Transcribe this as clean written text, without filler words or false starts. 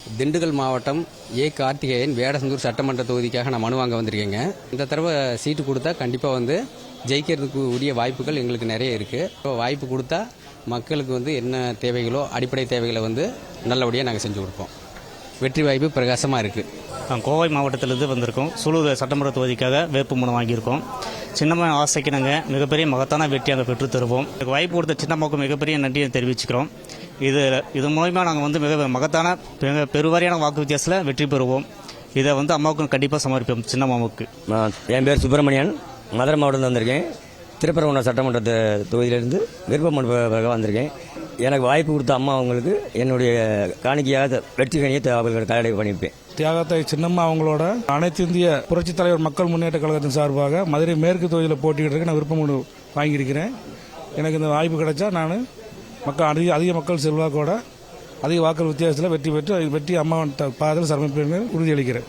திண்டுக்கல் மாவட்டம் கார்த்திகேயன் வேடசந்தூர் சட்டமன்ற தொகுதிக்காக நான் மனு வாங்க வந்திருக்கேங்க. இந்த தடவை சீட்டு கொடுத்தா கண்டிப்பாக ஜெயிக்கிறதுக்கு உரிய வாய்ப்புகள் எங்களுக்கு நிறைய இருக்குது. இப்போ வாய்ப்பு கொடுத்தா மக்களுக்கு என்ன தேவைகளோ அடிப்படை தேவைகளை நல்லபடியாக நாங்கள் செஞ்சு கொடுப்போம். வெற்றி வாய்ப்பு பிரகாசமாக இருக்குது. நாங்கள் கோவை மாவட்டத்திலிருந்து வந்திருக்கோம். சூலூர் சட்டமன்ற தொகுதிக்காக வேட்பு மனு வாங்கியிருக்கோம். சின்னம்மா ஆசைக்கு நாங்கள் மிகப்பெரிய மகத்தான வெற்றி அங்கே பெற்று தருவோம். வாய்ப்பு கொடுத்த சின்னம்மாவுக்கு மிகப்பெரிய நன்றியை தெரிவிச்சுக்கிறோம். இது மூலமாக நாங்கள் மிக மகத்தான பெருவாரியான வாக்கு வித்தியாசத்தில் வெற்றி பெறுவோம். இதை அம்மாவுக்கு கண்டிப்பாக சமர்ப்பிப்போம். சின்னம்மாவுக்கு என் பேர் சுப்பிரமணியன், மதுரை மாவட்டத்தில் வந்திருக்கேன். திருப்பரங்குன்றம் சட்டமன்ற தொகுதியிலிருந்து விருப்ப மனு வந்திருக்கேன். எனக்கு வாய்ப்பு கொடுத்த அம்மா அவங்களுக்கு என்னுடைய காணிக்கையாக வெற்றி கணியை அவர்களுக்கு கையடை பண்ணியிருப்பேன். தியாகத்தை சின்னம்மா அவங்களோட அனைத்து இந்திய புரட்சித் தலைவர் மக்கள் முன்னேற்ற கழகத்தின் சார்பாக மதுரை மேற்கு தொகுதியில் போட்டியிட்டு நான் விருப்ப மனு வாங்கியிருக்கிறேன். எனக்கு இந்த வாய்ப்பு கிடைச்சா நான் அதிக மக்கள் செல்வாக்கோட அதிக வாக்கு வித்தியாசத்தில் வெற்றி பெற்று அம்மா பாதத்தில் சமர்ப்பிப்பேன் உறுதியளிக்கிறேன்.